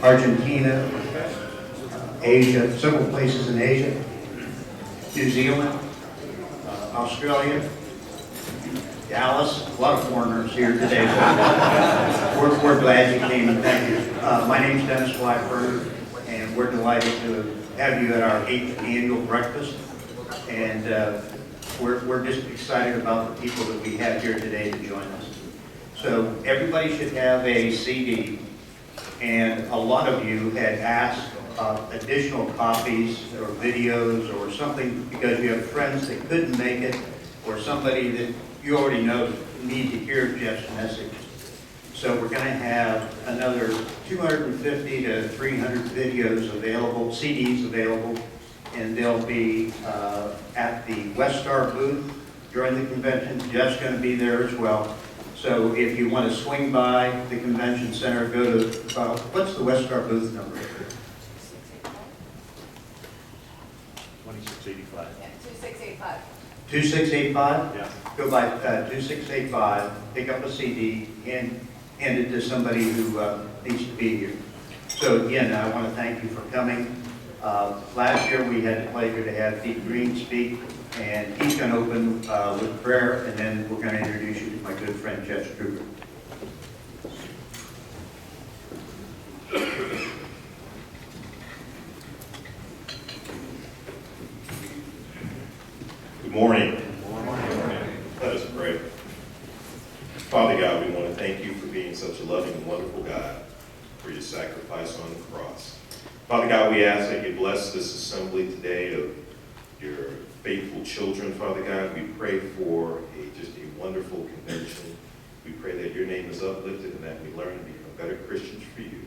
Argentina, Asia, several places in Asia, New Zealand, Australia, Dallas, a lot of foreigners here today. We're glad you came, and thank you. My name's Dennis Blackburn, and we're delighted to have you at our 8th annual breakfast. And we're just excited about the people that we have here today to join us. So everybody should have a CD, and a lot of you had asked additional copies or videos or something because you have friends that couldn't make it, or somebody that you already know need to hear Jeff's message. So we're going to have another 250 to 300 videos available, CDs available, and they'll be at the Westar booth during the convention. Jeff's going to be there as well. So if you want to swing by the convention center, go to, what's the Westar booth number? 2685. Yeah, 2685. 2685? Yeah. Go by 2685, pick up a CD, and hand it to somebody who needs to be here. So again, I want to thank you for coming. Last year we had the pleasure to have Deep Green speak, and he's going to open with prayer, and then we're going to introduce you to my good friend Jeff Struecker. Good morning. Let us pray. Father God, we want to thank you for being such a loving and wonderful God, for your sacrifice on the cross. Father God, we ask that you bless this assembly today of your faithful children, Father God. We pray for just a wonderful convention. We pray that your name is uplifted and that we learn to become better Christians for you.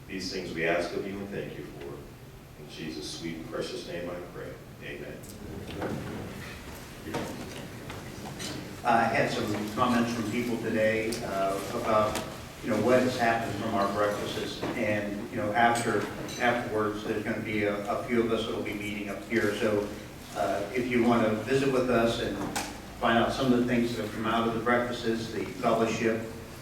These things we ask of you and thank you for. In Jesus' sweet and precious name I pray. Amen. I had some comments from people today about, what has happened from our breakfasts, and, afterwards, there's going to be a few of us that will be meeting up here. So if you want to visit with us and find out some of the things that have come out of the breakfasts, the fellowship,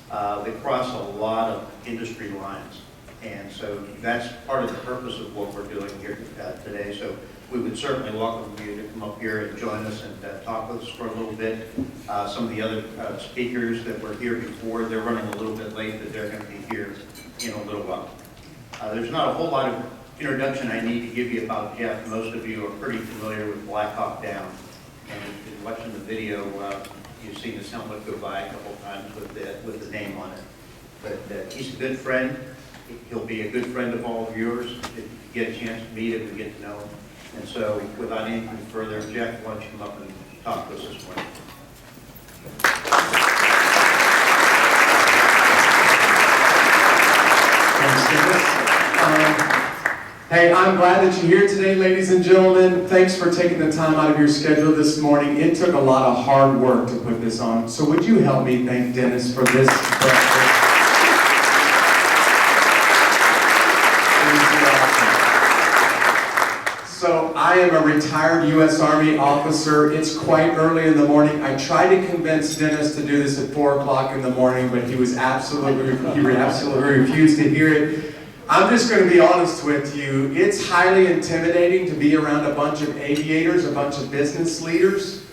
they cross a lot of industry lines. And so that's part of the purpose of what we're doing here today. So we would certainly welcome you to come up here and join us and talk with us for a little bit. Some of the other speakers that were here before, they're running a little bit late, but they're going to be here in a little while. There's not a whole lot of introduction I need to give you about Jeff. Most of you are pretty familiar with Black Hawk Down. And if you've been watching the video, you've seen his helmet go by a couple times with the name on it. But he's a good friend. He'll be a good friend of all of yours. If you get a chance to meet him and get to know him. And so, without anything further, Jeff, why don't you come up and talk to us this morning? Thanks, Dennis. Hey, I'm glad that you're here today, ladies and gentlemen. Thanks for taking the time out of your schedule this morning. It took a lot of hard work to put this on. So would you help me thank Dennis for this breakfast? So I am a retired U.S. Army officer. It's quite early in the morning. I tried to convince Dennis to do this at 4 o'clock in the morning, but he absolutely refused to hear it. I'm just going to be honest with you. It's highly intimidating to be around a bunch of aviators, a bunch of business leaders.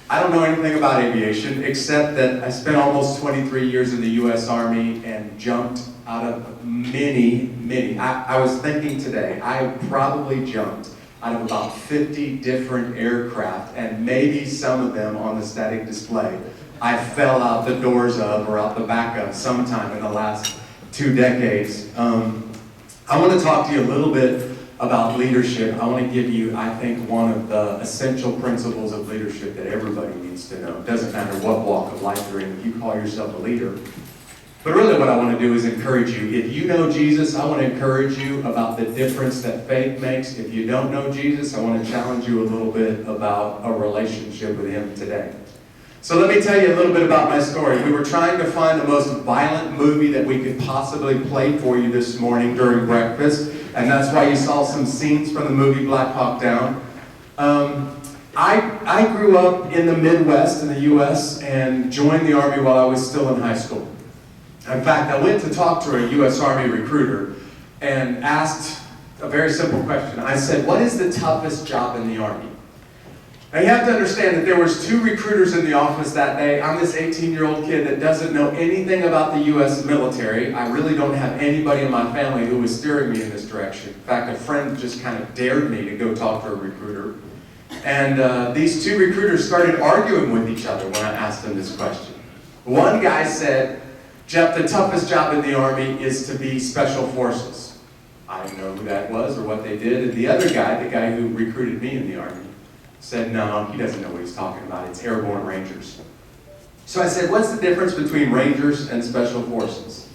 I don't know anything about aviation, except that I spent almost 23 years in the U.S. Army and jumped out of many. I was thinking today, I probably jumped out of about 50 different aircraft, and maybe some of them on the static display I fell out the doors of or out the back of sometime in the last 2 decades. I want to talk to you a little bit about leadership. I want to give you, I think, one of the essential principles of leadership that everybody needs to know. It doesn't matter what walk of life you're in, if you call yourself a leader. But really what I want to do is encourage you. If you know Jesus, I want to encourage you about the difference that faith makes. If you don't know Jesus, I want to challenge you a little bit about a relationship with him today. So let me tell you a little bit about my story. We were trying to find the most violent movie that we could possibly play for you this morning during breakfast, and that's why you saw some scenes from the movie Black Hawk Down. I grew up in the Midwest in the U.S. and joined the Army while I was still in high school. In fact, I went to talk to a U.S. Army recruiter and asked a very simple question. I said, what is the toughest job in the Army? Now you have to understand that there was 2 recruiters in the office that day. I'm this 18-year-old kid that doesn't know anything about the U.S. military. I really don't have anybody in my family who was steering me in this direction. In fact, a friend just kind of dared me to go talk to a recruiter. And these 2 recruiters started arguing with each other when I asked them this question. One guy said, Jeff, the toughest job in the Army is to be Special Forces. I didn't know who that was or what they did. And the other guy, the guy who recruited me in the Army, said, no, he doesn't know what he's talking about. It's Airborne Rangers. So I said, what's the difference between Rangers and Special Forces?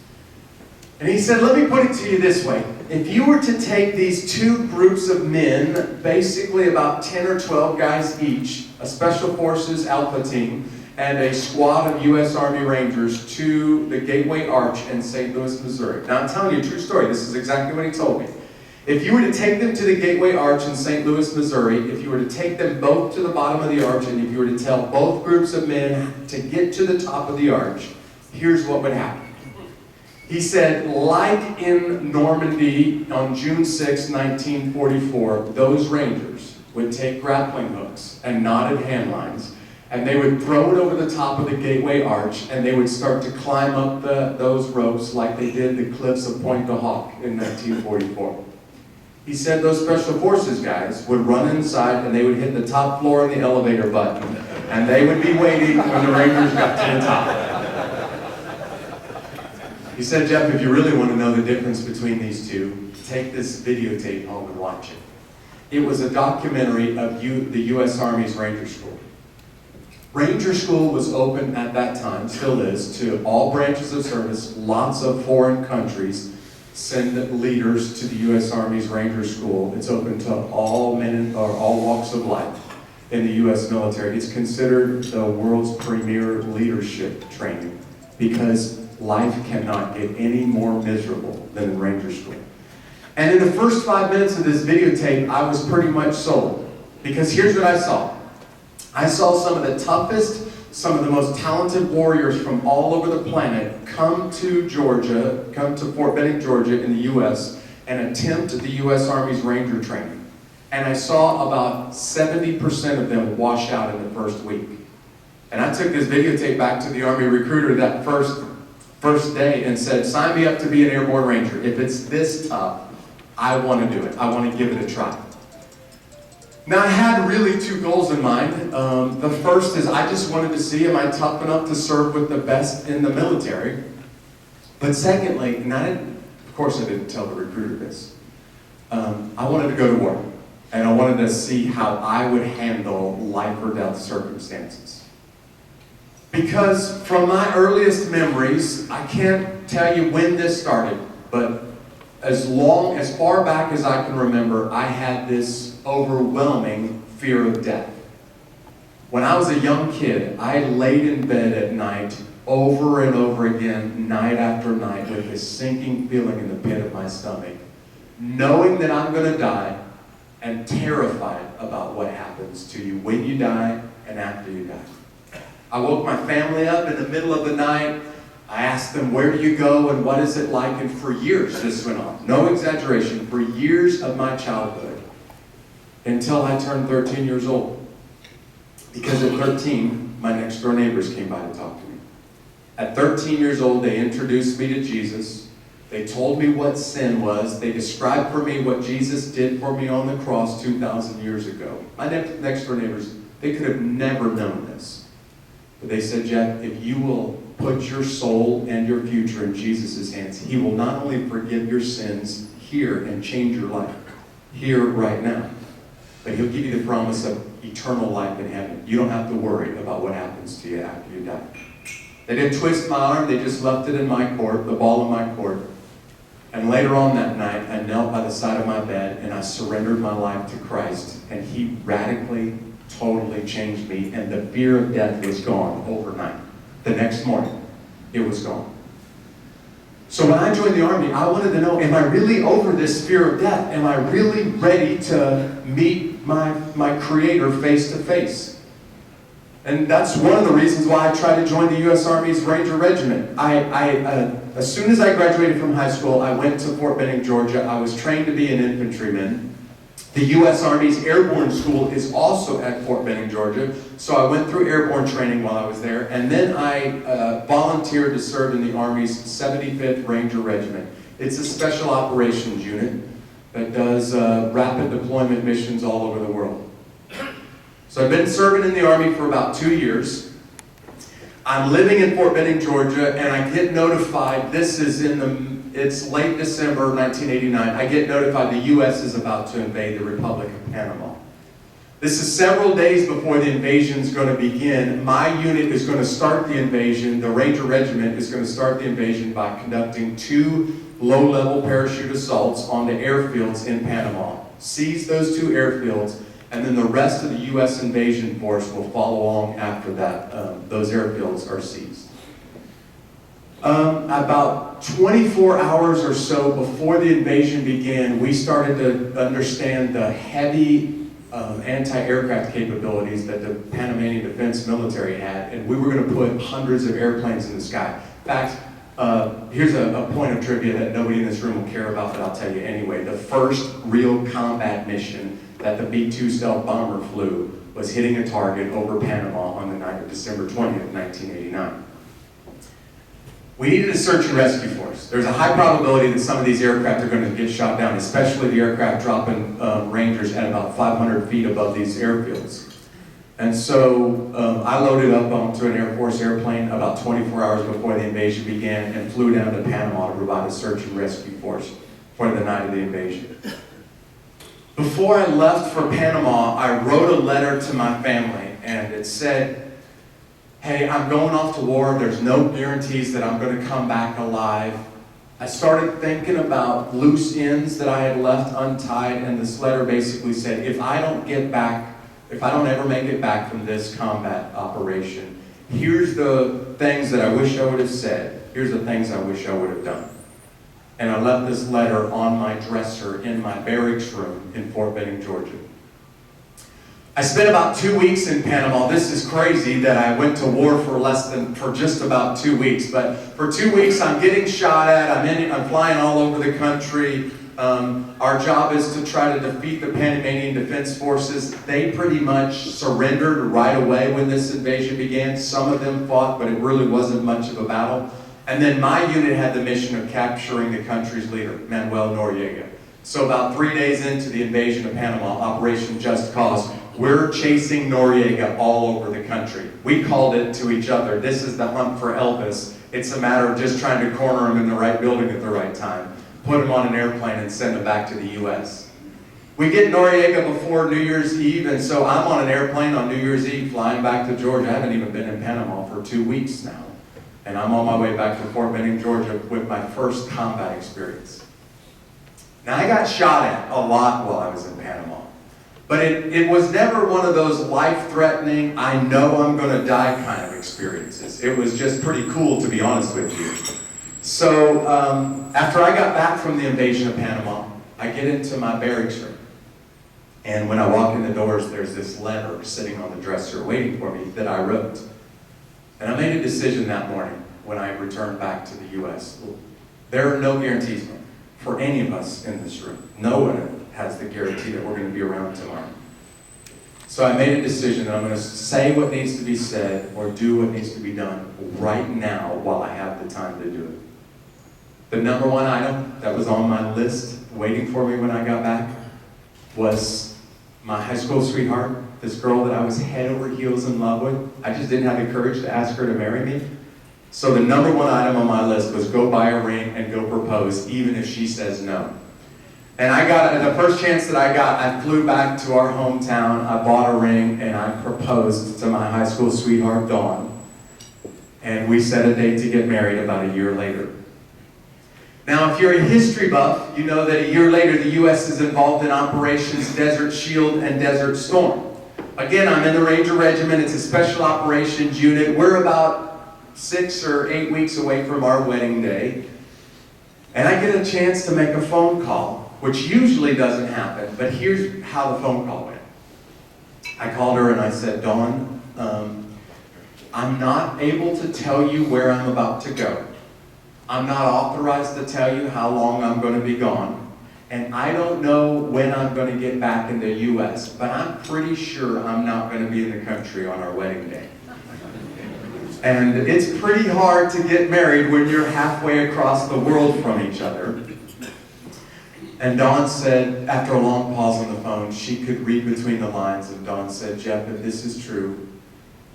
And he said, let me put it to you this way. If you were to take these 2 groups of men, basically about 10 or 12 guys each, a Special Forces Alpha team, and a squad of U.S. Army Rangers to the Gateway Arch in St. Louis, Missouri. Now I'm telling you a true story. This is exactly what he told me. If you were to take them to the Gateway Arch in St. Louis, Missouri, if you were to take them both to the bottom of the arch, and if you were to tell both groups of men to get to the top of the arch, here's what would happen. He said, like in Normandy on June 6, 1944, those Rangers would take grappling hooks and knotted hand lines, and they would throw it over the top of the Gateway Arch, and they would start to climb up those ropes like they did the cliffs of Pointe du Hoc in 1944. He said those Special Forces guys would run inside and they would hit the top floor of the elevator button, and they would be waiting when the Rangers got to the top. He said, Jeff, if you really want to know the difference between these 2, take this videotape home and watch it. It was a documentary of the U.S. Army's Ranger School. Ranger School was open at that time, still is, to all branches of service. Lots of foreign countries send leaders to the U.S. Army's Ranger School. It's open to all men or all walks of life in the U.S. military. It's considered the world's premier leadership training because life cannot get any more miserable than in Ranger School. And in the first 5 minutes of this videotape, I was pretty much sold. Because here's what I saw. I saw some of the toughest, some of the most talented warriors from all over the planet come to Georgia, come to Fort Benning, Georgia in the U.S. and attempt the U.S. Army's Ranger training. And I saw about 70% of them wash out in the first week. And I took this videotape back to the Army recruiter that first day and said, sign me up to be an Airborne Ranger. If it's this tough, I want to do it. I want to give it a try. Now I had really 2 goals in mind. The first is I just wanted to see, am I tough enough to serve with the best in the military? But secondly, and of course I didn't tell the recruiter this, I wanted to go to war. And I wanted to see how I would handle life or death circumstances. Because from my earliest memories, I can't tell you when this started, but as far back as I can remember, I had this overwhelming fear of death. When I was a young kid, I laid in bed at night over and over again, night after night, with this sinking feeling in the pit of my stomach, knowing that I'm going to die and terrified about what happens to you when you die and after you die. I woke my family up in the middle of the night. I asked them, where do you go and what is it like? And for years this went on. No exaggeration. For years of my childhood. Until I turned 13 years old. Because at 13, my next door neighbors came by to talk to me. At 13 years old, they introduced me to Jesus. They told me what sin was. They described for me what Jesus did for me on the cross 2,000 years ago. My next door neighbors, they could have never known this. But they said, Jeff, if you will put your soul and your future in Jesus' hands, He will not only forgive your sins here and change your life, here, right now, but He'll give you the promise of eternal life in heaven. You don't have to worry about what happens to you after you die. They didn't twist my arm, they just left it in my court, the ball in my court. And later on that night, I knelt by the side of my bed and I surrendered my life to Christ. And He radically, totally changed me. And the fear of death was gone overnight. The next morning, it was gone. So when I joined the Army, I wanted to know, am I really over this fear of death? Am I really ready to meet my Creator face to face? And that's one of the reasons why I tried to join the U.S. Army's Ranger Regiment. I as soon as I graduated from high school, I went to Fort Benning, Georgia. I was trained to be an infantryman. The U.S. Army's Airborne School is also at Fort Benning, Georgia. So I went through airborne training while I was there. And then I volunteered to serve in the Army's 75th Ranger Regiment. It's a special operations unit that does rapid deployment missions all over the world. So I've been serving in the Army for about 2 years. I'm living in Fort Benning, Georgia, and I get notified, it's late December 1989, I get notified the U.S. is about to invade the Republic of Panama. This is several days before the invasion is going to begin. My unit is going to start the invasion, the Ranger Regiment is going to start the invasion by conducting 2 low-level parachute assaults on the airfields in Panama. Seize those 2 airfields, and then the rest of the U.S. invasion force will follow along after that. Those airfields are seized. About 24 hours or so before the invasion began, we started to understand the heavy anti-aircraft capabilities that the Panamanian Defense Military had, and we were going to put hundreds of airplanes in the sky. In fact, here's a point of trivia that nobody in this room will care about, but I'll tell you anyway. The first real combat mission that the B-2 stealth bomber flew was hitting a target over Panama on the night of December 20th, 1989. We needed a search and rescue force. There's a high probability that some of these aircraft are going to get shot down, especially the aircraft dropping Rangers at about 500 feet above these airfields. And so I loaded up onto an Air Force airplane about 24 hours before the invasion began and flew down to Panama to provide a search and rescue force for the night of the invasion. Before I left for Panama, I wrote a letter to my family, and it said, hey, I'm going off to war. There's no guarantees that I'm going to come back alive. I started thinking about loose ends that I had left untied, and this letter basically said, if I don't ever make it back from this combat operation, here's the things that I wish I would have said. Here's the things I wish I would have done. And I left this letter on my dresser in my barracks room in Fort Benning, Georgia. I spent about 2 weeks in Panama. This is crazy that I went to war for just about 2 weeks. But for 2 weeks, I'm getting shot at. I'm flying all over the country. Our job is to try to defeat the Panamanian Defense Forces. They pretty much surrendered right away when this invasion began. Some of them fought, but it really wasn't much of a battle. And then my unit had the mission of capturing the country's leader, Manuel Noriega. So about 3 days into the invasion of Panama, Operation Just Cause, we're chasing Noriega all over the country. We called it to each other, this is the hunt for Elvis. It's a matter of just trying to corner him in the right building at the right time, put him on an airplane and send him back to the U.S. We get Noriega before New Year's Eve, and so I'm on an airplane on New Year's Eve flying back to Georgia. I haven't even been in Panama for 2 weeks now. And I'm on my way back to Fort Benning, Georgia with my first combat experience. Now, I got shot at a lot while I was in Panama. But it was never one of those life-threatening, I know I'm going to die kind of experiences. It was just pretty cool, to be honest with you. So after I got back from the invasion of Panama, I get into my barracks room. And when I walk in the doors, there's this letter sitting on the dresser waiting for me that I wrote. And I made a decision that morning when I returned back to the U.S. There are no guarantees for any of us in this room. No one has the guarantee that we're going to be around tomorrow. So I made a decision that I'm going to say what needs to be said or do what needs to be done right now while I have the time to do it. The number one item that was on my list waiting for me when I got back was my high school sweetheart, this girl that I was head over heels in love with. I just didn't have the courage to ask her to marry me. So the number one item on my list was go buy a ring and go propose, even if she says no. And I got it, the first chance that I got, I flew back to our hometown, I bought a ring, and I proposed to my high school sweetheart, Dawn. And we set a date to get married about a year later. Now, if you're a history buff, you know that a year later the U.S. is involved in Operations Desert Shield and Desert Storm. Again, I'm in the Ranger Regiment. It's a special operations unit. We're about 6 or 8 weeks away from our wedding day. And I get a chance to make a phone call, which usually doesn't happen, but here's how the phone call went. I called her and I said, Dawn, I'm not able to tell you where I'm about to go. I'm not authorized to tell you how long I'm going to be gone. And I don't know when I'm going to get back in the U.S., but I'm pretty sure I'm not going to be in the country on our wedding day. And it's pretty hard to get married when you're halfway across the world from each other. And Dawn said, after a long pause on the phone, she could read between the lines, and Dawn said, Jeff, if this is true,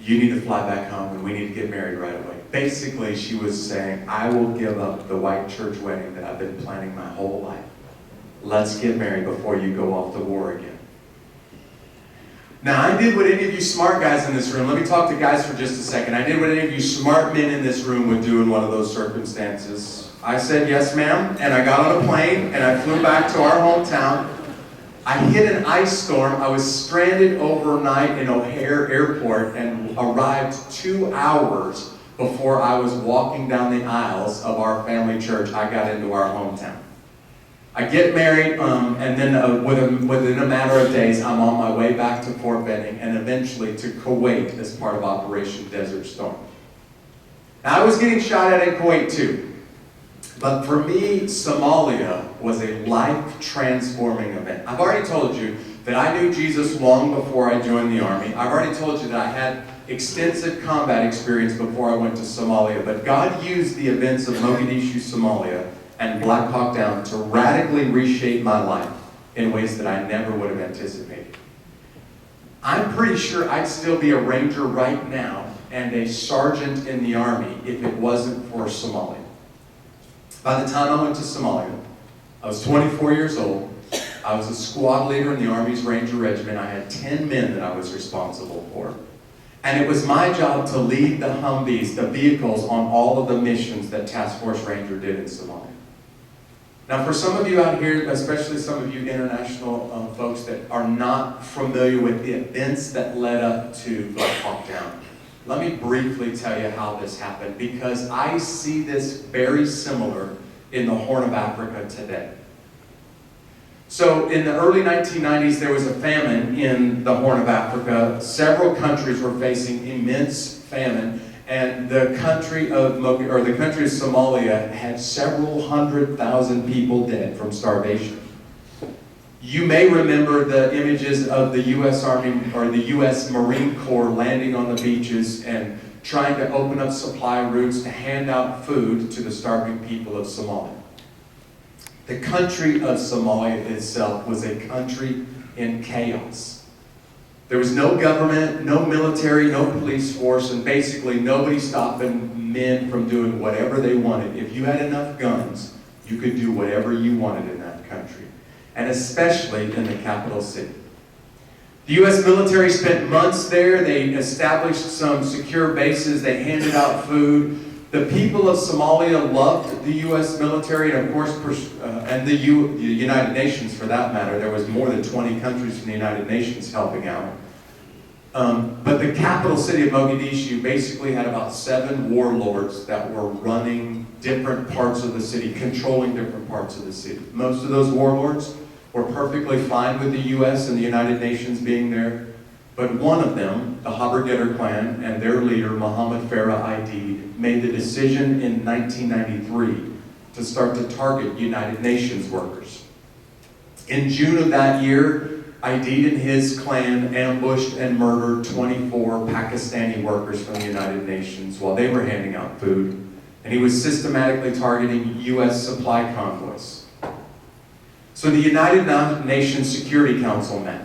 you need to fly back home and we need to get married right away. Basically, she was saying, I will give up the white church wedding that I've been planning my whole life. Let's get married before you go off to war again. Now, I did what any of you smart guys in this room, let me talk to guys for just a second. I did what any of you smart men in this room would do in one of those circumstances. I said, yes, ma'am, and I got on a plane and I flew back to our hometown. I hit an ice storm. I was stranded overnight in O'Hare Airport and arrived 2 hours before I was walking down the aisles of our family church. I got into our hometown. I get married, and then within a matter of days, I'm on my way back to Fort Benning and eventually to Kuwait as part of Operation Desert Storm. Now, I was getting shot at in Kuwait too. But for me, Somalia was a life-transforming event. I've already told you that I knew Jesus long before I joined the Army. I've already told you that I had extensive combat experience before I went to Somalia. But God used the events of Mogadishu, Somalia, and Black Hawk Down to radically reshape my life in ways that I never would have anticipated. I'm pretty sure I'd still be a Ranger right now and a sergeant in the Army if it wasn't for Somalia. By the time I went to Somalia, I was 24 years old. I was a squad leader in the Army's Ranger Regiment. I had 10 men that I was responsible for. And it was my job to lead the Humvees, the vehicles, on all of the missions that Task Force Ranger did in Somalia. Now, for some of you out here, especially some of you international folks that are not familiar with the events that led up to Black Hawk Down, let me briefly tell you how this happened, because I see this very similar in the Horn of Africa today. So in the early 1990s, there was a famine in the Horn of Africa. Several countries were facing immense famine, and the country of Somalia had several 100,000 people dead from starvation. You may remember the images of the U.S. Army or the U.S. Marine Corps landing on the beaches and trying to open up supply routes to hand out food to the starving people of Somalia. The country of Somalia itself was a country in chaos. There was no government, no military, no police force, and basically nobody stopping men from doing whatever they wanted. If you had enough guns, you could do whatever you wanted in that country, and especially in the capital city. The U.S. military spent months there. They established some secure bases. They handed out food. The people of Somalia loved the U.S. military, and of course, and the United Nations for that matter. There was more than 20 countries from the United Nations helping out. But the capital city of Mogadishu basically had about 7 warlords that were running different parts of the city, controlling different parts of the city. Most of those warlords were perfectly fine with the U.S. and the United Nations being there. But one of them, the Haber-Getter clan, and their leader, Mohammed Farah Aidid, made the decision in 1993 to start to target United Nations workers. In June of that year, Aidid and his clan ambushed and murdered 24 Pakistani workers from the United Nations while they were handing out food. And he was systematically targeting U.S. supply convoys. So the United Nations Security Council met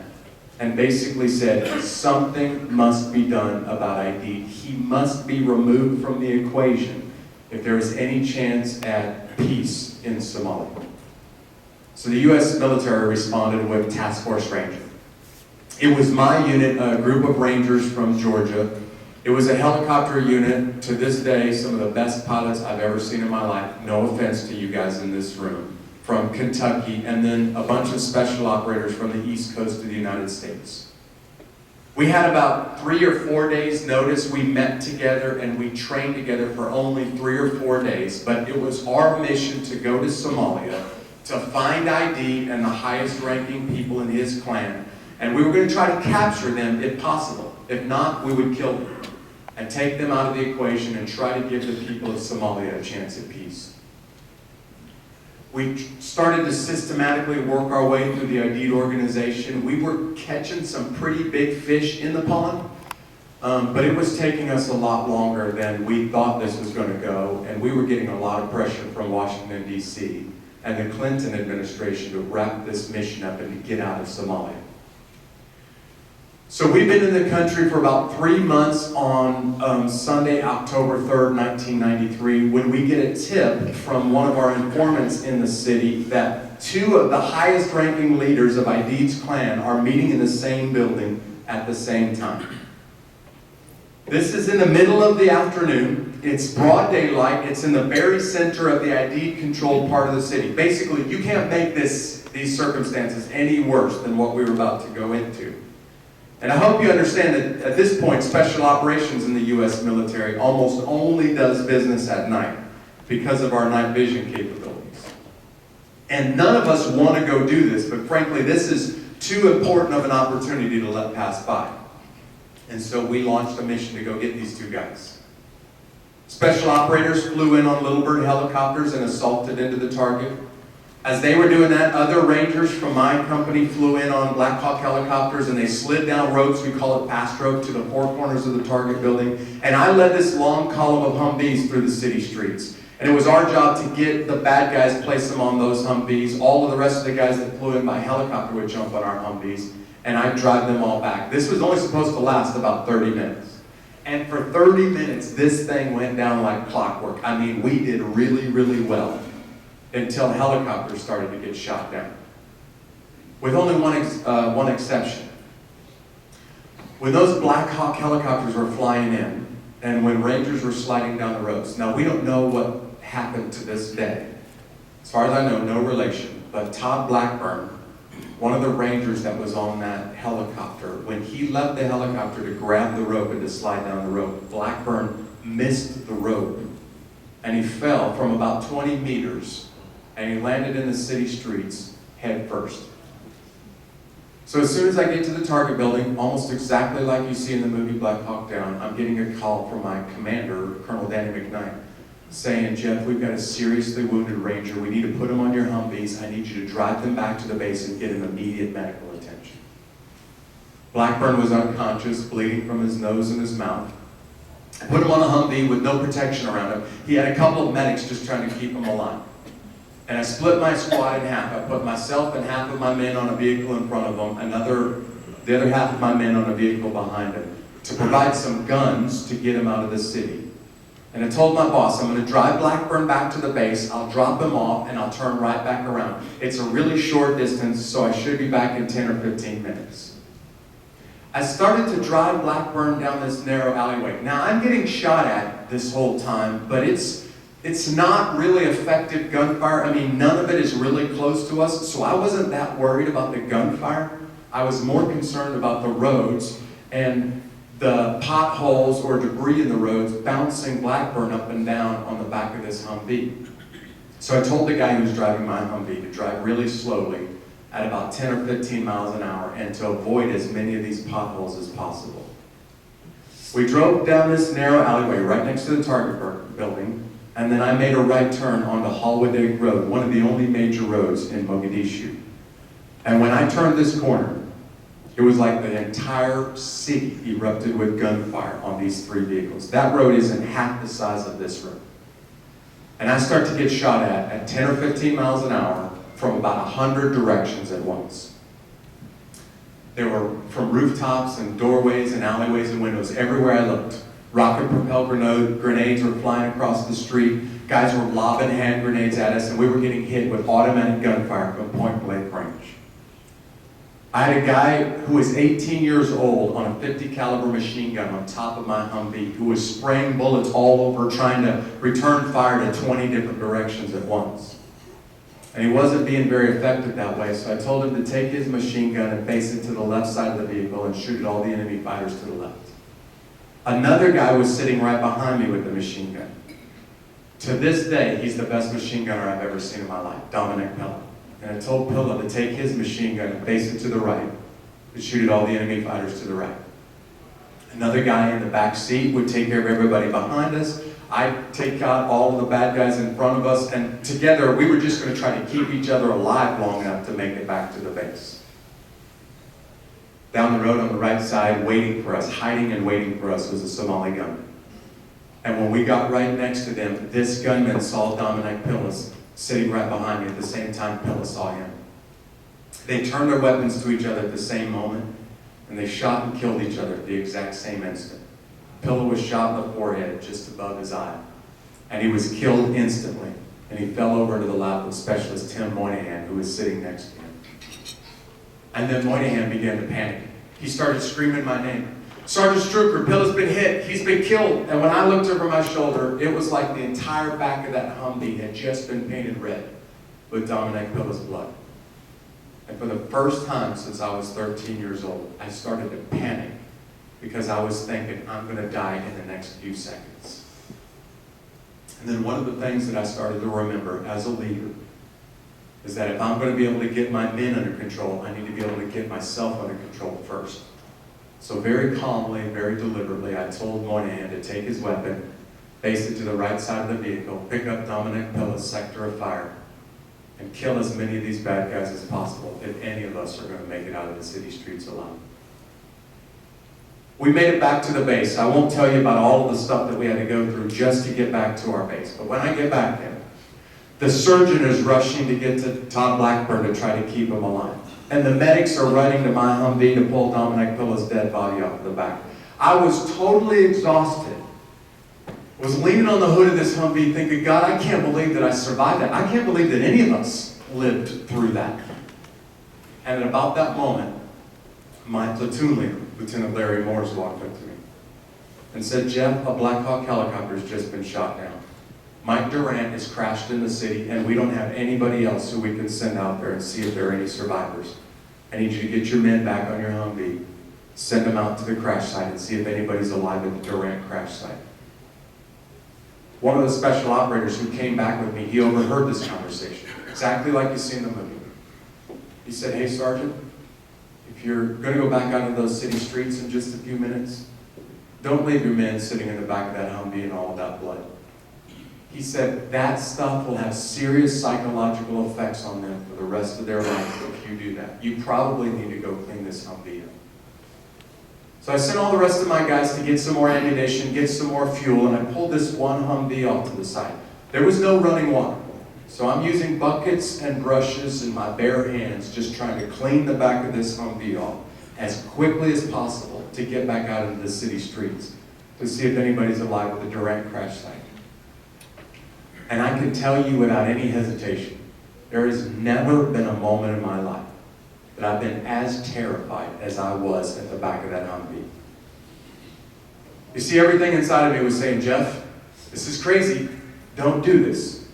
and basically said, something must be done about Aidid. He must be removed from the equation if there is any chance at peace in Somalia. So the U.S. military responded with Task Force Ranger. It was my unit, a group of Rangers from Georgia. It was a helicopter unit. To this day, some of the best pilots I've ever seen in my life, no offense to you guys in this room, from Kentucky, and then a bunch of special operators from the East Coast of the United States. We had about 3 or 4 days notice. We met together and we trained together for only 3 or 4 days, but it was our mission to go to Somalia to find Aidid and the highest ranking people in his clan, and we were going to try to capture them if possible. If not, we would kill them and take them out of the equation and try to give the people of Somalia a chance at peace. We started to systematically work our way through the ID'd organization. We were catching some pretty big fish in the pond, but it was taking us a lot longer than we thought this was going to go, and we were getting a lot of pressure from Washington, D.C. and the Clinton administration to wrap this mission up and to get out of Somalia. So we've been in the country for about 3 months on Sunday, October 3rd, 1993, when we get a tip from one of our informants in the city that 2 of the highest ranking leaders of ID'd's clan are meeting in the same building at the same time. This is in the middle of the afternoon. It's broad daylight. It's in the very center of the ID-controlled part of the city. Basically, you can't make these circumstances any worse than what we were about to go into. And I hope you understand that at this point, special operations in the U.S. military almost only does business at night because of our night vision capabilities. And none of us want to go do this, but frankly, this is too important of an opportunity to let pass by. And so we launched a mission to go get these 2 guys. Special operators flew in on Little Bird helicopters and assaulted into the target. As they were doing that, other rangers from my company flew in on Black Hawk helicopters, and they slid down roads, we call it fast rope, to the 4 corners of the target building. And I led this long column of Humvees through the city streets. And it was our job to get the bad guys, place them on those Humvees. All of the rest of the guys that flew in by helicopter would jump on our Humvees, and I'd drive them all back. This was only supposed to last about 30 minutes. And for 30 minutes, this thing went down like clockwork. I mean, we did really, really well, until helicopters started to get shot down. With only one exception. When those Black Hawk helicopters were flying in, and when Rangers were sliding down the roads, now we don't know what happened to this day. As far as I know, no relation, but Todd Blackburn, one of the Rangers that was on that helicopter, when he left the helicopter to grab the rope and to slide down the rope, Blackburn missed the rope, and he fell from about 20 meters, and he landed in the city streets head first. So as soon as I get to the target building, almost exactly like you see in the movie Black Hawk Down, I'm getting a call from my commander, Colonel Danny McKnight, saying, "Jeff, we've got a seriously wounded Ranger. We need to put him on your Humvees. I need you to drive them back to the base and get him immediate medical attention." Blackburn was unconscious, bleeding from his nose and his mouth. I put him on a Humvee with no protection around him. He had a couple of medics just trying to keep him alive. And I split my squad in half. I put myself and half of my men on a vehicle in front of them, the other half of my men on a vehicle behind him, to provide some guns to get him out of the city. And I told my boss, I'm going to drive Blackburn back to the base, I'll drop him off, and I'll turn right back around. It's a really short distance, so I should be back in 10 or 15 minutes. I started to drive Blackburn down this narrow alleyway. Now, I'm getting shot at this whole time, but it's not really effective gunfire. I mean, none of it is really close to us, so I wasn't that worried about the gunfire. I was more concerned about the roads and the potholes or debris in the roads bouncing Blackburn up and down on the back of this Humvee. So I told the guy who was driving my Humvee to drive really slowly at about 10 or 15 miles an hour and to avoid as many of these potholes as possible. We drove down this narrow alleyway right next to the target building, and then I made a right turn onto Halwadeg Road, one of the only major roads in Mogadishu. And when I turned this corner, it was like the entire city erupted with gunfire on these 3 vehicles. That road isn't half the size of this road. And I start to get shot at 10 or 15 miles an hour from about 100 directions at once. They were from rooftops and doorways and alleyways and windows everywhere I looked. Rocket-propelled grenades were flying across the street. Guys were lobbing hand grenades at us, and we were getting hit with automatic gunfire from point-blank range. I had a guy who was 18 years old on a .50 caliber machine gun on top of my Humvee who was spraying bullets all over, trying to return fire to 20 different directions at once. And he wasn't being very effective that way, so I told him to take his machine gun and face it to the left side of the vehicle and shoot at all the enemy fighters to the left. Another guy was sitting right behind me with the machine gun. To this day, he's the best machine gunner I've ever seen in my life, Dominic Pella. And I told Pilla to take his machine gun and face it to the right and shoot at all the enemy fighters to the right. Another guy in the back seat would take care of everybody behind us. I'd take out all of the bad guys in front of us, and together we were just going to try to keep each other alive long enough to make it back to the base. Down the road on the right side, waiting for us, hiding and waiting for us, was a Somali gunman. And when we got right next to them, this gunman saw Dominic Pillis sitting right behind me at the same time Pillis saw him. They turned their weapons to each other at the same moment, and they shot and killed each other at the exact same instant. Pillis was shot in the forehead just above his eye, and he was killed instantly, and he fell over into the lap of Specialist Tim Moynihan, who was sitting next to him. And then Moynihan began to panic. He started screaming my name. Sergeant Struecker, Pillis been hit. He's been killed. And when I looked over my shoulder, it was like the entire back of that Humvee had just been painted red with Dominic Pillis' blood. And for the first time since I was 13 years old, I started to panic because I was thinking, I'm going to die in the next few seconds. And then one of the things that I started to remember as a leader is that if I'm going to be able to get my men under control, I need to be able to get myself under control first. So very calmly, very deliberately, I told Moynihan to take his weapon, face it to the right side of the vehicle, pick up Dominic Pillis' sector of fire, and kill as many of these bad guys as possible if any of us are going to make it out of the city streets alive. We made it back to the base. I won't tell you about all of the stuff that we had to go through just to get back to our base. But when I get back there, the surgeon is rushing to get to Todd Blackburn to try to keep him alive. And the medics are running to my Humvee to pull Dominic Pillis' dead body off the back. I was totally exhausted. Was leaning on the hood of this Humvee thinking, God, I can't believe that I survived that. I can't believe that any of us lived through that. And at about that moment, my platoon leader, Lieutenant Larry Morris, walked up to me and said, Jeff, a Black Hawk helicopter has just been shot down. Mike Durant is crashed in the city, and we don't have anybody else who we can send out there and see if there are any survivors. I need you to get your men back on your Humvee, send them out to the crash site, and see if anybody's alive at the Durant crash site. One of the special operators who came back with me, he overheard this conversation, exactly like you see in the movie. He said, hey, Sergeant, if you're going to go back out into those city streets in just a few minutes, don't leave your men sitting in the back of that Humvee and all of that blood. He said that stuff will have serious psychological effects on them for the rest of their life if you do that. You probably need to go clean this Humvee up. So I sent all the rest of my guys to get some more ammunition, get some more fuel, and I pulled this one Humvee off to the side. There was no running water. So I'm using buckets and brushes in my bare hands, just trying to clean the back of this Humvee off as quickly as possible to get back out into the city streets to see if anybody's alive at the Durant crash site. And I can tell you without any hesitation, there has never been a moment in my life that I've been as terrified as I was at the back of that Humvee. You see, everything inside of me was saying, Jeff, this is crazy. Don't do this.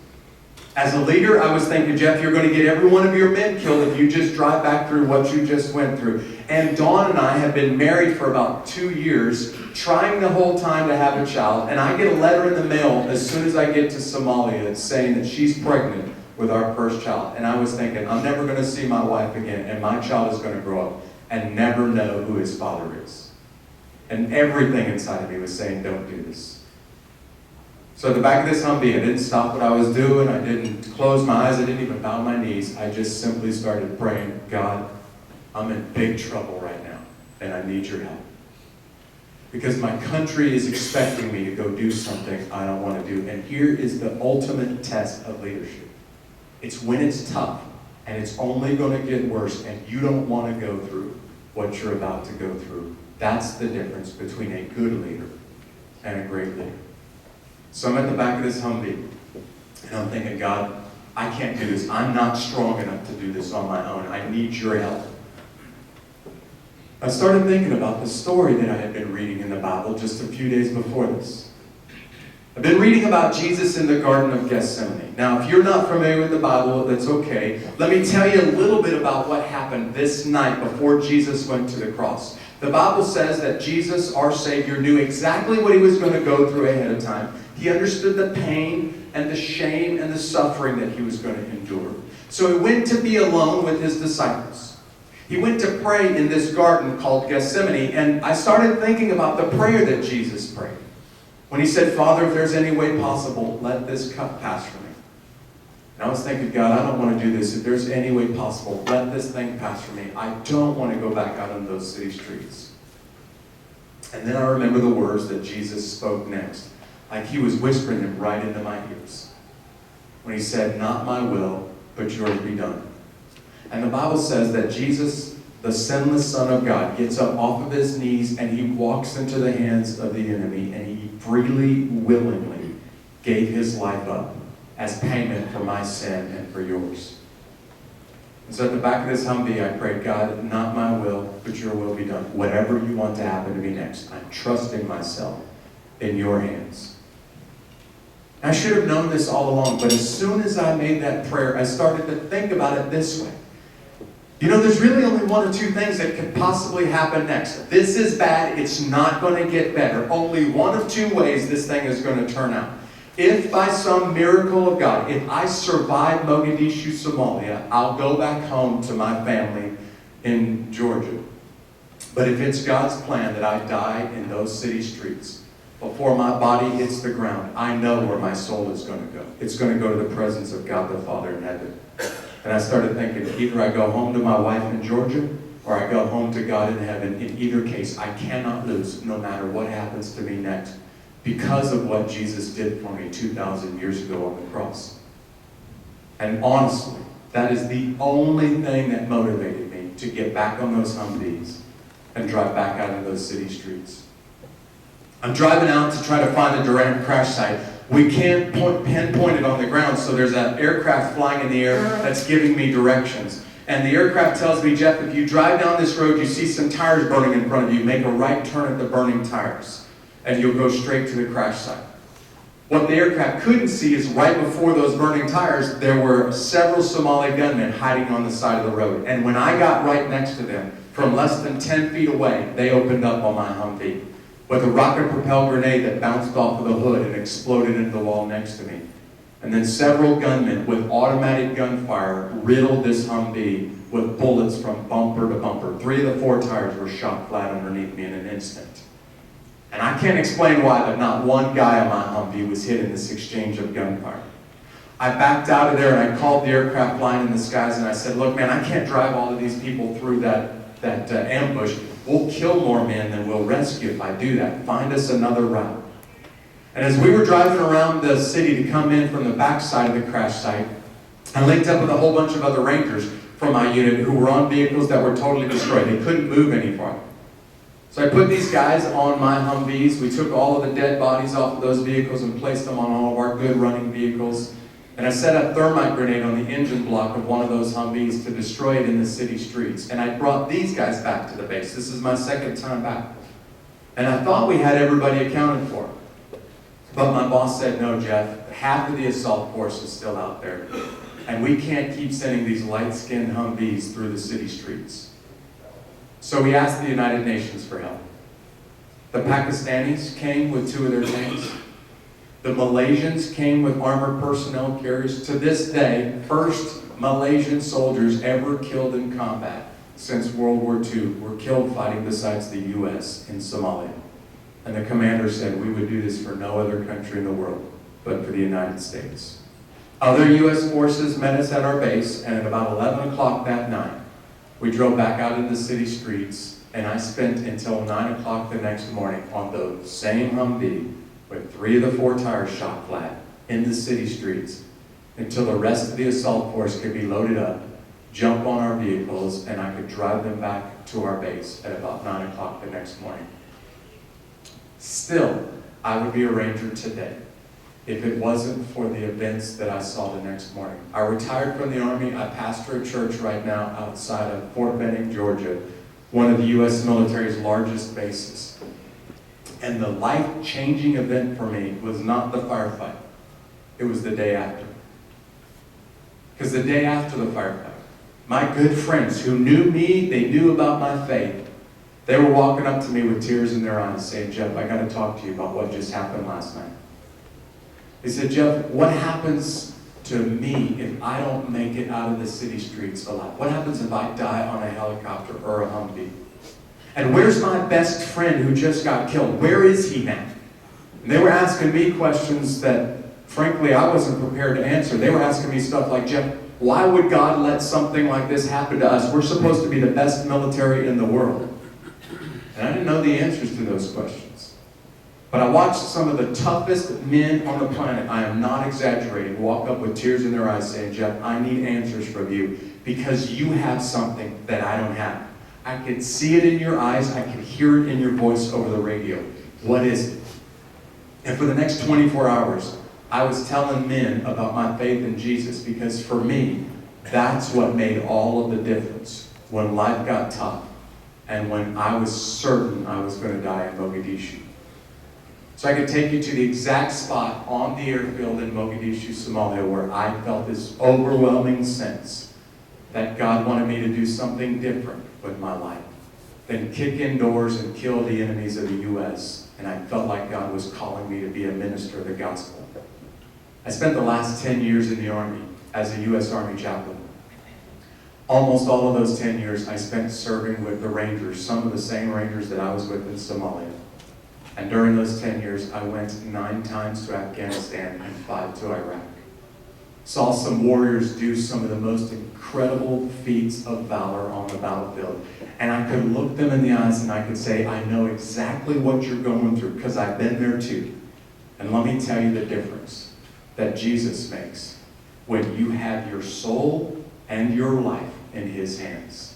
As a leader, I was thinking, Jeff, you're going to get every one of your men killed if you just drive back through what you just went through. And Dawn and I have been married for about 2 years, trying the whole time to have a child, and I get a letter in the mail as soon as I get to Somalia saying that she's pregnant with our first child. And I was thinking, I'm never going to see my wife again, and my child is going to grow up and never know who his father is. And everything inside of me was saying, don't do this. So at the back of this Humvee, I didn't stop what I was doing. I didn't close my eyes. I didn't even bow my knees. I just simply started praying, God, I'm in big trouble right now, and I need your help. Because my country is expecting me to go do something I don't want to do. And here is the ultimate test of leadership. It's when it's tough, and it's only going to get worse, and you don't want to go through what you're about to go through. That's the difference between a good leader and a great leader. So I'm at the back of this Humvee, and I'm thinking, God, I can't do this. I'm not strong enough to do this on my own. I need your help. I started thinking about the story that I had been reading in the Bible just a few days before this. I've been reading about Jesus in the Garden of Gethsemane. Now, if you're not familiar with the Bible, that's okay. Let me tell you a little bit about what happened this night before Jesus went to the cross. The Bible says that Jesus, our Savior, knew exactly what he was going to go through ahead of time. He understood the pain and the shame and the suffering that he was going to endure. So he went to be alone with his disciples. He went to pray in this garden called Gethsemane, and I started thinking about the prayer that Jesus prayed. When he said, Father, if there's any way possible, let this cup pass from me. And I was thinking, God, I don't want to do this. If there's any way possible, let this thing pass from me. I don't want to go back out on those city streets. And then I remember the words that Jesus spoke next, like he was whispering them right into my ears. When he said, not my will, but yours be done. And the Bible says that Jesus, the sinless Son of God, gets up off of his knees and he walks into the hands of the enemy, and he freely, willingly gave his life up as payment for my sin and for yours. And so at the back of this Humvee, I prayed, God, not my will, but your will be done. Whatever you want to happen to me next, I'm trusting myself in your hands. I should have known this all along, but as soon as I made that prayer, I started to think about it this way. You know, there's really only one or two things that could possibly happen next. This is bad. It's not going to get better. Only one of two ways this thing is going to turn out. If by some miracle of God, if I survive Mogadishu, Somalia, I'll go back home to my family in Georgia. But if it's God's plan that I die in those city streets, before my body hits the ground, I know where my soul is going to go. It's going to go to the presence of God the Father in heaven. And I started thinking, either I go home to my wife in Georgia, or I go home to God in heaven. In either case, I cannot lose, no matter what happens to me next, because of what Jesus did for me 2,000 years ago on the cross. And honestly, that is the only thing that motivated me to get back on those Humvees and drive back out of those city streets. I'm driving out to try to find a direct crash site. We can't pinpoint it on the ground, so there's an aircraft flying in the air that's giving me directions. And the aircraft tells me, Jeff, if you drive down this road, you see some tires burning in front of you, make a right turn at the burning tires, and you'll go straight to the crash site. What the aircraft couldn't see is right before those burning tires, there were several Somali gunmen hiding on the side of the road. And when I got right next to them, from less than 10 feet away, they opened up on my Humvee with a rocket-propelled grenade that bounced off of the hood and exploded into the wall next to me. And then several gunmen with automatic gunfire riddled this Humvee with bullets from bumper to bumper. 3 of the 4 tires were shot flat underneath me in an instant. And I can't explain why, but not one guy on my Humvee was hit in this exchange of gunfire. I backed out of there and I called the aircraft line in the skies and I said, look, man, I can't drive all of these people through that ambush. We'll kill more men than we'll rescue if I do that. Find us another route. And as we were driving around the city to come in from the backside of the crash site, I linked up with a whole bunch of other rangers from my unit who were on vehicles that were totally destroyed. They couldn't move any farther. So I put these guys on my Humvees. We took all of the dead bodies off of those vehicles and placed them on all of our good running vehicles. And I set a thermite grenade on the engine block of one of those Humvees to destroy it in the city streets. And I brought these guys back to the base. This is my second time back. And I thought we had everybody accounted for. But my boss said, no, Jeff, half of the assault force is still out there. And we can't keep sending these light-skinned Humvees through the city streets. So we asked the United Nations for help. The Pakistanis came with 2 of their tanks. The Malaysians came with armored personnel carriers. To this day, first Malaysian soldiers ever killed in combat since World War II were killed fighting besides the U.S. in Somalia. And the commander said, we would do this for no other country in the world but for the United States. Other U.S. forces met us at our base, and at about 11 o'clock that night, we drove back out into the city streets, and I spent until 9 o'clock the next morning on the same Humvee with 3 of the 4 tires shot flat in the city streets until the rest of the assault force could be loaded up, jump on our vehicles, and I could drive them back to our base at about 9 o'clock the next morning. Still, I would be a ranger today if it wasn't for the events that I saw the next morning. I retired from the Army. I pastor a church right now outside of Fort Benning, Georgia, one of the U.S. military's largest bases. And the life-changing event for me was not the firefight. It was the day after. Because the day after the firefight, my good friends who knew me, they knew about my faith, they were walking up to me with tears in their eyes saying, Jeff, I got to talk to you about what just happened last night. They said, Jeff, what happens to me if I don't make it out of the city streets alive? What happens if I die on a helicopter or a Humvee? And where's my best friend who just got killed? Where is he now? And they were asking me questions that, frankly, I wasn't prepared to answer. They were asking me stuff like, Jeff, why would God let something like this happen to us? We're supposed to be the best military in the world. And I didn't know the answers to those questions. But I watched some of the toughest men on the planet, I am not exaggerating, walk up with tears in their eyes saying, Jeff, I need answers from you because you have something that I don't have. I could see it in your eyes. I could hear it in your voice over the radio. What is it? And for the next 24 hours, I was telling men about my faith in Jesus because for me, that's what made all of the difference when life got tough and when I was certain I was going to die in Mogadishu. So I could take you to the exact spot on the airfield in Mogadishu, Somalia, where I felt this overwhelming sense that God wanted me to do something different with my life than kick in doors and kill the enemies of the U.S. And I felt like God was calling me to be a minister of the gospel. I spent the last 10 years in the Army as a U.S. Army chaplain. Almost all of those 10 years I spent serving with the Rangers, some of the same Rangers that I was with in Somalia. And during those 10 years, I went 9 times to Afghanistan and 5 to Iraq. Saw some warriors do some of the most incredible feats of valor on the battlefield. And I could look them in the eyes and I could say, I know exactly what you're going through because I've been there too. And let me tell you the difference that Jesus makes when you have your soul and your life in His hands.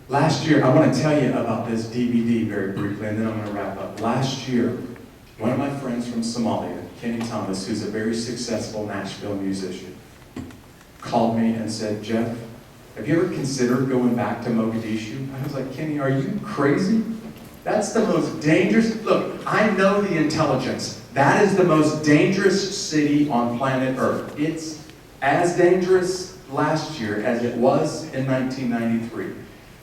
Last year, I want to tell you about this DVD very briefly, and then I'm going to wrap up. Last year, one of my friends from Somalia, Kenny Thomas, who's a very successful Nashville musician, called me and said, Jeff, have you ever considered going back to Mogadishu? I was like, Kenny, are you crazy? That's the most dangerous. Look, I know the intelligence. That is the most dangerous city on planet Earth. It's as dangerous last year as it was in 1993.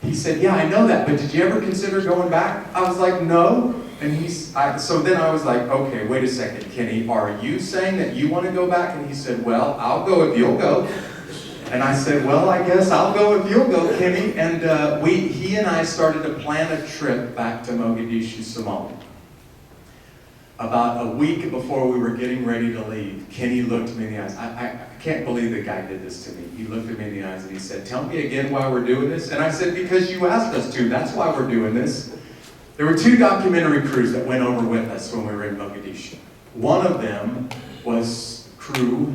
He said, yeah, I know that, but did you ever consider going back? I was like, no. And so then I was like, okay, wait a second, Kenny, are you saying that you want to go back? And he said, well, I'll go if you'll go. And I said, well, I guess I'll go if you'll go, Kenny. And he and I started to plan a trip back to Mogadishu, Somalia. About a week before we were getting ready to leave, Kenny looked me in the eyes. I can't believe the guy did this to me. He looked at me in the eyes and he said, tell me again why we're doing this. And I said, because you asked us to. That's why we're doing this. There were 2 documentary crews that went over with us when we were in Mogadishu. One of them was Crew,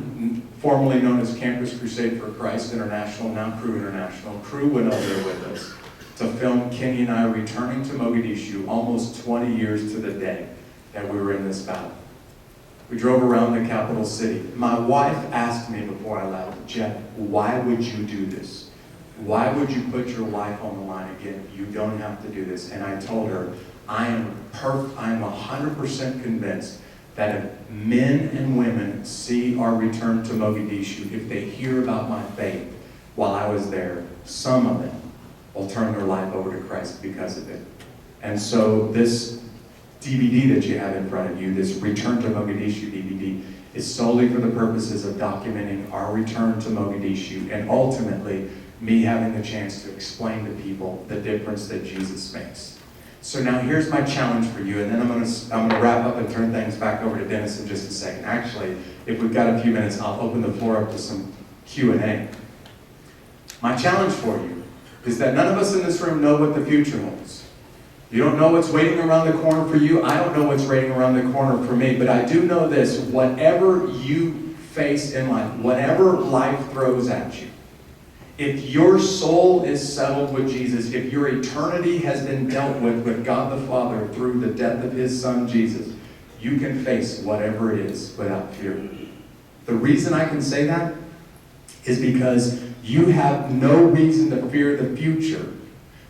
formerly known as Campus Crusade for Christ International, now Crew International. Crew went over there with us to film Kenny and I returning to Mogadishu almost 20 years to the day that we were in this battle. We drove around the capital city. My wife asked me before I left, Jeff, why would you do this? Why would you put your life on the line again? You don't have to do this. And I told her, I am 100% convinced that if men and women see our return to Mogadishu, if they hear about my faith while I was there, some of them will turn their life over to Christ because of it. And so this DVD that you have in front of you, this Return to Mogadishu DVD, is solely for the purposes of documenting our return to Mogadishu and ultimately me having the chance to explain to people the difference that Jesus makes. So now here's my challenge for you, and then I'm going to wrap up and turn things back over to Dennis in just a second. Actually, if we've got a few minutes, I'll open the floor up to some Q&A. My challenge for you is that none of us in this room know what the future holds. You don't know what's waiting around the corner for you. I don't know what's waiting around the corner for me, but I do know this: whatever you face in life, whatever life throws at you, if your soul is settled with Jesus, if your eternity has been dealt with God the Father through the death of His Son Jesus, you can face whatever it is without fear. The reason I can say that is because you have no reason to fear the future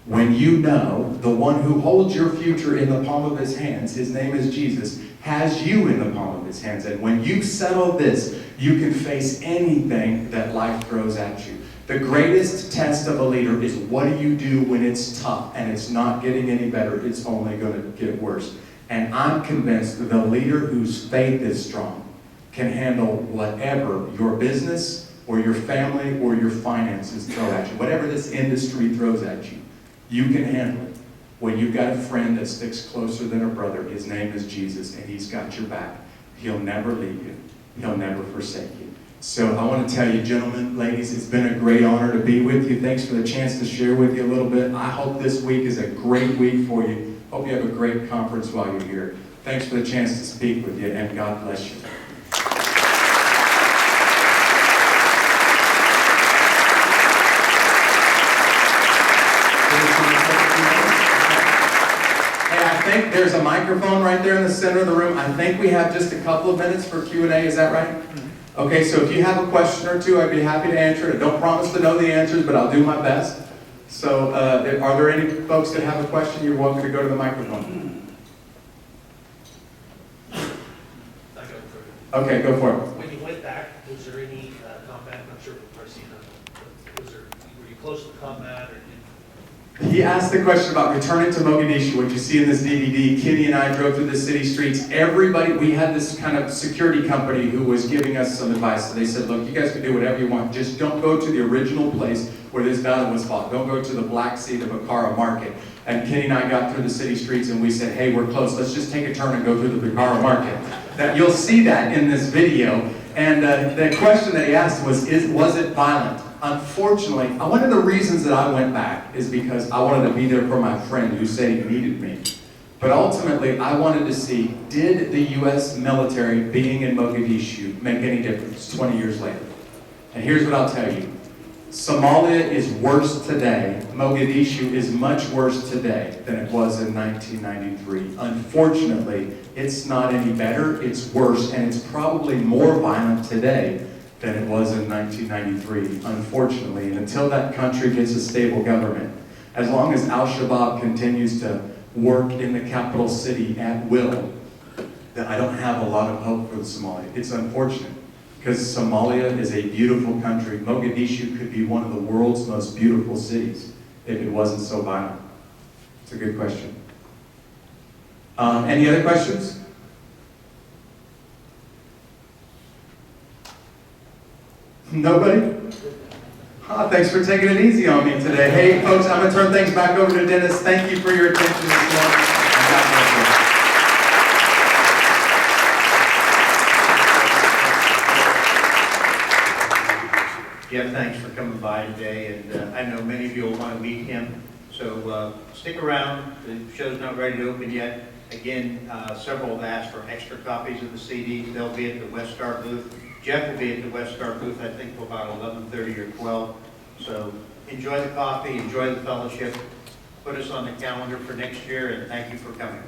when you know the one who holds your future in the palm of His hands, His name is Jesus, has you in the palm of His hands. And when you settle this, you can face anything that life throws at you. The greatest test of a leader is, what do you do when it's tough and it's not getting any better, it's only going to get worse. And I'm convinced that the leader whose faith is strong can handle whatever your business or your family or your finances throw at you. Whatever this industry throws at you, you can handle it. When you've got a friend that sticks closer than a brother, his name is Jesus, and he's got your back. He'll never leave you. He'll never forsake you. So I want to tell you, gentlemen, ladies, it's been a great honor to be with you. Thanks for the chance to share with you a little bit. I hope this week is a great week for you. Hope you have a great conference while you're here. Thanks for the chance to speak with you, and God bless you. Hey, I think there's a microphone right there in the center of the room. I think we have just a couple of minutes for Q&A. Is that right? Okay, so if you have a question or two, I'd be happy to answer it. I don't promise to know the answers, but I'll do my best. So are there any folks that have a question? You're welcome to go to the microphone. Okay, go for it. When you went back, was there any combat? I'm not sure if I've seen that. Were you close to combat or? He asked the question about returning to Mogadishu, what you see in this DVD. Kitty and I drove through the city streets. Everybody, we had this kind of security company who was giving us some advice. So they said, look, you guys can do whatever you want. Just don't go to the original place where this battle was fought. Don't go to the Black Sea, the Bukhara market. And Kitty and I got through the city streets and we said, hey, we're close. Let's just take a turn and go through the Bukhara market. That you'll see that in this video. And the question that he asked was it violent? Unfortunately, one of the reasons that I went back is because I wanted to be there for my friend who said he needed me. But ultimately, I wanted to see, did the U.S. military being in Mogadishu make any difference 20 years later? And here's what I'll tell you. Somalia is worse today. Mogadishu is much worse today than it was in 1993. Unfortunately, it's not any better, it's worse, and it's probably more violent today than it was in 1993, unfortunately. And until that country gets a stable government, as long as Al-Shabaab continues to work in the capital city at will, then I don't have a lot of hope for the Somalia. It's unfortunate, because Somalia is a beautiful country. Mogadishu could be one of the world's most beautiful cities if it wasn't so violent. It's a good question. Any other questions? Nobody? Thanks for taking it easy on me today. Hey, folks, I'm going to turn things back over to Dennis. Thank you for your attention this morning. God bless you. Jeff, thanks for coming by today, and I know many of you will want to meet him, so stick around. The show's not ready to open yet. Again, several have asked for extra copies of the CD. They'll be at the West Star booth. Jeff will be at the West Star booth, I think, till about 11:30 or 12. So enjoy the coffee, enjoy the fellowship. Put us on the calendar for next year, and thank you for coming.